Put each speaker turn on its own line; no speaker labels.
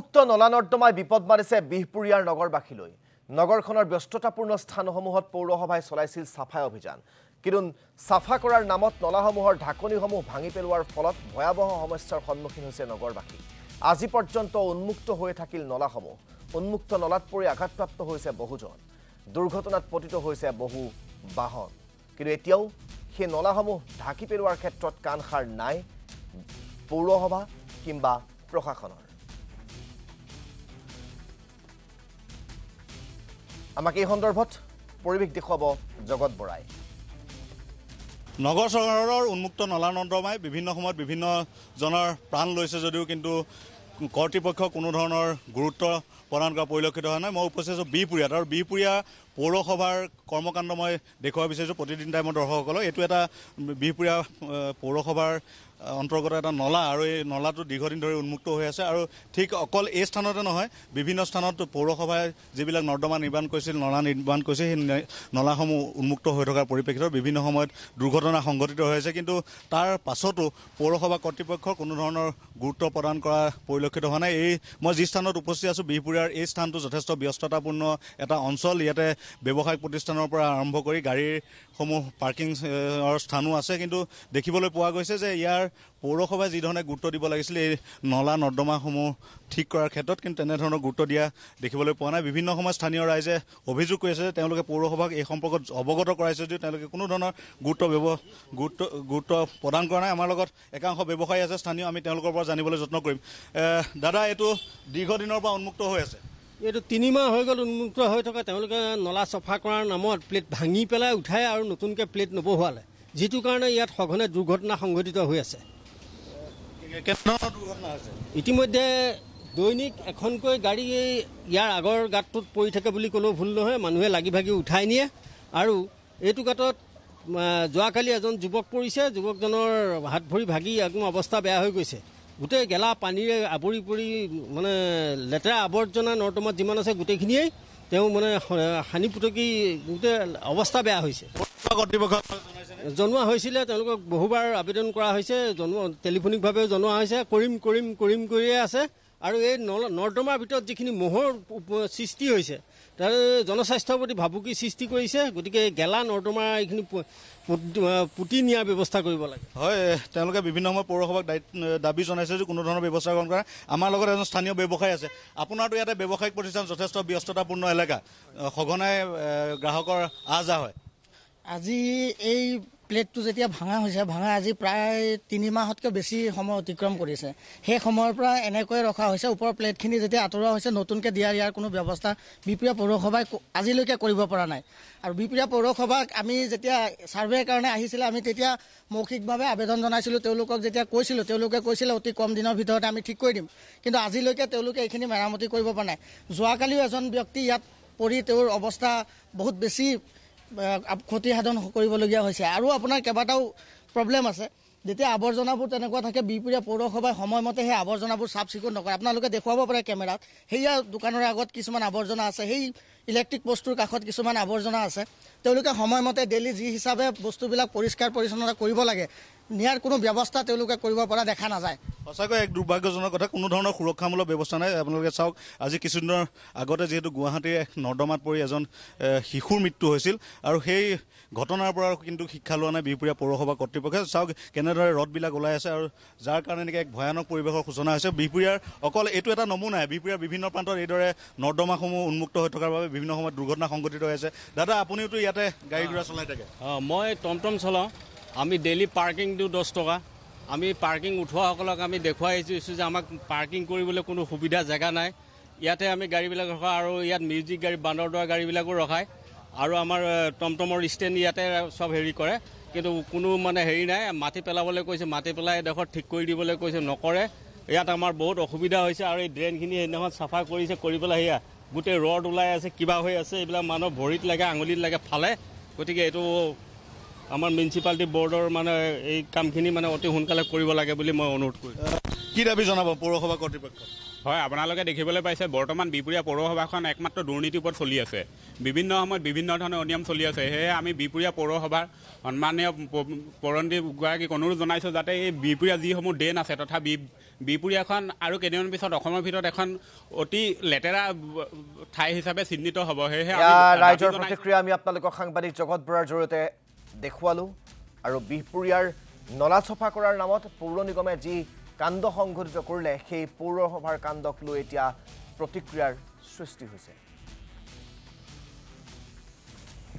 উন্মুক্ত নলা নৰ্দমাই বিপদ মাৰিছে বিহপুৰীয়াৰ নগৰবাসীলৈ। নগৰখনৰ ব্যস্ততাপূৰ্ণ স্থানসমূহত পৌৰসভাই চলাইছিল সাফাই অভিযান। কিন্তু সাফা কৰাৰ নামত নলাসমূহৰ ঢাকনিসমূহ ভাঙি পেলোৱাৰ ফলত ভয়াৱহ সমস্যাৰ সন্মুখীন হৈছে নগৰবাসী। আজি পৰ্যন্ত উন্মুক্ত হৈ থাকিল নলাসমূহ। উন্মুক্ত নলাত পৰি আঘাতপ্ৰাপ্ত হৈছে বহুজন। দুৰ্ঘটনাত পতিত হৈছে বহু বাহন। কিন্তু এতিয়াও সেই নলাসমূহ ঢাকি পেলোৱাৰ ক্ষেত্ৰত কাণসাৰ নাই পৌৰসভা কিংবা প্ৰশাসনৰ। আমাক এই সন্দৰ্ভত পৰিৱেশ দেখুৱাব জগত বৰাই।
নগৰ চহৰৰ উন্মুক্ত নলা নৰ্দমাই বিভিন্ন সময়ত বিভিন্ন জনৰ প্ৰাণ লৈছে যদিও কিন্তু কৰ্তৃপক্ষ কোনো ধৰণৰ গুৰুত্ব প্ৰদান কৰা পৰিলক্ষিত হোৱা নাই। মই উপস্থিত আছোঁ বিহপুৰীয়াত আৰু বিহপুৰীয়া পৌৰসভাৰ কৰ্মকাণ্ড মই দেখুৱাব বিচাৰিছোঁ প্ৰতিদিন টাইমৰ দৰ্শকসকলক। এইটো এটা বিহপুৰীয়া পৌৰসভাৰ অন্তৰ্গত এটা নলা আৰু এই নলাটো দীৰ্ঘদিন ধৰি উন্মুক্ত হৈ আছে আৰু ঠিক অকল এই স্থানতে নহয় বিভিন্ন স্থানত পৌৰসভাই যিবিলাক নৰ্দমা নিৰ্মাণ কৰিছিল নলা নিৰ্মাণ কৰিছে সেই নলাসমূহ উন্মুক্ত হৈ থকাৰ পৰিপ্ৰেক্ষিতত বিভিন্ন সময়ত দুৰ্ঘটনা সংঘটিত হৈ আছে। কিন্তু তাৰ পাছতো পৌৰসভা কৰ্তৃপক্ষৰ কোনো ধৰণৰ গুৰুত্ব প্ৰদান কৰা পৰিলক্ষিত হোৱা নাই। মই যি স্থানত উপস্থিত আছোঁ বিহপুৰীয়াৰ এই স্থানটো যথেষ্ট ব্যস্ততাপূৰ্ণ এটা অঞ্চল। ইয়াতে ব্যৱসায়িক প্ৰতিষ্ঠানৰ পৰা আৰম্ভ কৰি গাড়ীসমূহ পাৰ্কিঙৰ স্থানো আছে। কিন্তু দেখিবলৈ পোৱা গৈছে যে ইয়াৰ পৌৰসভাই যিধৰণে গুৰুত্ব দিব লাগিছিল এই নলা নৰ্দমাসমূহ ঠিক কৰাৰ ক্ষেত্ৰত কিন্তু তেনেধৰণৰ গুৰুত্ব দিয়া দেখিবলৈ পোৱা নাই। বিভিন্ন সময়ত স্থানীয় ৰাইজে অভিযোগ কৰিছে যে তেওঁলোকে পৌৰসভাক এই সম্পৰ্কত অৱগত কৰাইছে যদিও তেওঁলোকে কোনো ধৰণৰ গুৰুত্ব প্ৰদান কৰা নাই। আমাৰ লগত একাংশ ব্যৱসায়ী আছে স্থানীয়, আমি তেওঁলোকৰ পৰা জানিবলৈ যত্ন কৰিম। দাদা, এইটো দীৰ্ঘদিনৰ পৰা উন্মুক্ত হৈ আছে।
এইটো 3 মাহ হৈ গ'ল উন্মুক্ত হৈ থকা। তেওঁলোকে নলা চফা কৰাৰ নামত প্লেট ভাঙি পেলাই উঠাই আৰু নতুনকৈ প্লেট নবহোৱালে, যিটো কাৰণে ইয়াত সঘনে দুৰ্ঘটনা সংঘটিত হৈ আছে। ইতিমধ্যে দৈনিক এখনকৈ গাড়ী ইয়াৰ আগৰ গাঁতটোত পৰি থাকে বুলি ক'লেও ভুল নহয়। মানুহে লাগি ভাগি উঠাই নিয়ে আৰু এইটো গাঁতত যোৱাকালি এজন যুৱক পৰিছে। যুৱকজনৰ হাত ভৰি ভাগি একদম অৱস্থা বেয়া হৈ গৈছে। গোটেই গেলা পানীৰে আৱৰি পৰি মানে লেতেৰা আৱৰ্জনা নৰ্দমাত যিমান আছে গোটেইখিনিয়েই তেওঁ মানে হানি পুটকি গোটেই অৱস্থা বেয়া হৈছে। জনোৱা হৈছিলে, তেওঁলোকক বহুবাৰ আবেদন কৰা হৈছে, টেলিফোনিকভাৱেও জনোৱা হৈছে। কৰিম কৰিয়ে আছে। আৰু এই নৰ্দমাৰ ভিতৰত যিখিনি মহৰ সৃষ্টি হৈছে তাৰ জনস্বাস্থ্যৰ প্ৰতি ভাবুকি সৃষ্টি কৰিছে। গতিকে গেলা নৰ্দমা এইখিনি পুতি নিয়াৰ ব্যৱস্থা কৰিব লাগে।
হয়, তেওঁলোকে বিভিন্ন সময়ত পৌৰসভাক দাবী জনাইছে যে কোনো ধৰণৰ ব্যৱস্থা গ্ৰহণ কৰা। আমাৰ লগত এজন স্থানীয় ব্যৱসায়ী আছে। আপোনাৰতো ইয়াতে ব্যৱসায়িক প্ৰতিষ্ঠান, যথেষ্ট ব্যস্ততাপূৰ্ণ এলেকা, সঘনাই গ্ৰাহকৰ আহ যাহ হয়।
আজি এই প্লেটটো যেতিয়া ভাঙা হৈছে, আজি প্ৰায় 3 মাহতকৈ বেছি সময় অতিক্ৰম কৰিছে। সেই সময়ৰ পৰা এনেকৈ ৰখা হৈছে। ওপৰৰ প্লেটখিনি যেতিয়া আঁতৰোৱা হৈছে, নতুনকৈ ইয়াৰ কোনো ব্যৱস্থা বিহপুৰীয়া পৌৰসভাই আজিলৈকে কৰিব পৰা নাই। আৰু বিহপুৰীয়া পৌৰসভাক আমি যেতিয়া ছাৰ্ভেৰ কাৰণে আহিছিলে, আমি তেতিয়া মৌখিকভাৱে আবেদন জনাইছিলোঁ। তেওঁলোকক যেতিয়া কৈছিলোঁ, তেওঁলোকে কৈছিলে অতি কম দিনৰ ভিতৰতে আমি ঠিক কৰি দিম। কিন্তু আজিলৈকে তেওঁলোকে এইখিনি মেৰামতি কৰিব পৰা নাই। যোৱাকালিও এজন ব্যক্তি ইয়াত পৰি তেওঁৰ অৱস্থা বহুত বেছি ক্ষতিসাধন কৰিবলগীয়া হৈছে। আৰু আপোনাৰ কেইবাটাও প্ৰব্লেম আছে। যেতিয়া আৱৰ্জনাবোৰ তেনেকুৱা থাকে, বিহপুৰীয়া পৌৰসভাই সময়মতে সেই আৱৰ্জনাবোৰ চাফ চিকুণ নকৰে। আপোনালোকে দেখুৱাব পাৰে কেমেৰাত। সেয়া দোকানৰ আগত কিছুমান আৱৰ্জনা আছে, সেই ইলেক্ট্ৰিক পোষ্টটোৰ কাষত কিছুমান আৱৰ্জনা আছে। তেওঁলোকে সময়মতে ডেইলি যি হিচাপে বস্তুবিলাক পৰিষ্কাৰ পৰিচ্ছন্নতা কৰিব লাগে, নিয়াৰ কোনো ব্যৱস্থা তেওঁলোকে কৰিব পৰা দেখা নাযায়।
সঁচাকৈ এক দুৰ্ভাগ্যজনক কথা। কোনো ধৰণৰ সুৰক্ষামূলক ব্যৱস্থা নাই। আপোনালোকে চাওক, আজি কিছুদিনৰ আগতে যিহেতু গুৱাহাটীৰ নৰ্দমাত পৰি এজন শিশুৰ মৃত্যু হৈছিল আৰু সেই ঘটনাৰ পৰা কিন্তু শিক্ষা লোৱা নাই বিহপুৰীয়া পৌৰসভা কৰ্তৃপক্ষে। চাওক কেনেদৰে ৰদবিলাক ওলাই আছে আৰু যাৰ কাৰণে এনেকৈ এক ভয়ানক পৰিৱেশৰ সূচনা হৈছে। বিহপুৰীয়াৰ অকল এইটো এটা নমুনাই। বিহপুৰীয়াৰ বিভিন্ন প্ৰান্তত এইদৰে নৰ্দমাসমূহ উন্মুক্ত হৈ থকাৰ বাবে বিভিন্ন সময়ত দুৰ্ঘটনা সংঘটিত হৈ আছে। দাদা, আপুনিওতো ইয়াতে গাড়ী ঘোঁৰা চলাই থাকে?
মই টমটম চলাওঁ। আমি ডেইলি পাৰ্কিং দিওঁ 10 টকা। আমি পাৰ্কিং উঠোৱাসকলক আমি দেখুৱাই আহিছোঁ যে আমাক পাৰ্কিং কৰিবলৈ কোনো সুবিধা জেগা নাই। ইয়াতে আমি গাড়ীবিলাক ৰখাওঁ আৰু ইয়াত মিউজিক গাড়ী, বান্দৰদোৱা গাড়ীবিলাকো ৰখায় আৰু আমাৰ টমটমৰ ষ্টেণ্ড ইয়াতে চব হেৰি কৰে। কিন্তু কোনো মানে হেৰি নাই। মাটি পেলাবলৈ কৈছে, মাটি পেলাই এডোখৰ ঠিক কৰি দিবলৈ কৈছে, নকৰে। ইয়াত আমাৰ বহুত অসুবিধা হৈছে। আৰু এই ড্ৰেইনখিনি সেইদিনাখন চাফা কৰিছে, কৰি পেলাই সেয়া গোটেই ৰড ওলাই আছে, কিবা হৈ আছে। এইবিলাক মানুহৰ ভৰিত লাগে, আঙুলিত লাগে, ফালে। গতিকে এইটো আমাৰ মিউনিচিপালিটি বৰ্ডৰ মানে এই কামখিনি মানে অতি সোনকালে কৰিব লাগে বুলি মই অনুৰোধ কৰিছোঁ।
কি দাবী জনাব পৌৰসভা কৰ্তৃপক্ষক?
হয়, আপোনালোকে দেখিবলৈ পাইছে বৰ্তমান বিহপুৰীয়া পৌৰসভাখন একমাত্ৰ দুৰ্নীতিৰ ওপৰত চলি আছে। বিভিন্ন সময়ত বিভিন্ন ধৰণৰ অনিয়ম চলি আছে। সেয়ে আমি বিহপুৰীয়া পৌৰসভাৰ সন্মানীয় পৌৰমন্ত্ৰীগৰাকীক অনুৰোধ জনাইছোঁ যাতে এই বিহপুৰীয়া যিসমূহ ড্ৰেইন আছে তথা বিহপুৰীয়াখন আৰু কেইদিনমান পিছত অসমৰ ভিতৰত এখন অতি লেতেৰা ঠাই হিচাপে চিহ্নিত হ'ব। সেয়েহে
ৰাইজৰ প্ৰতিক্ৰিয়া আমি আপোনালোকক সাংবাদিক জগত বৰাৰ জৰিয়তে দেখুৱালোঁ। আৰু বিহপুৰীয়াৰ নলা চফা কৰাৰ নামত পৌৰ নিগমে যি কাণ্ড সংঘটিত কৰিলে সেই পৌৰসভাৰ কাণ্ডক লৈ এতিয়া প্ৰতিক্ৰিয়াৰ সৃষ্টি হৈছে।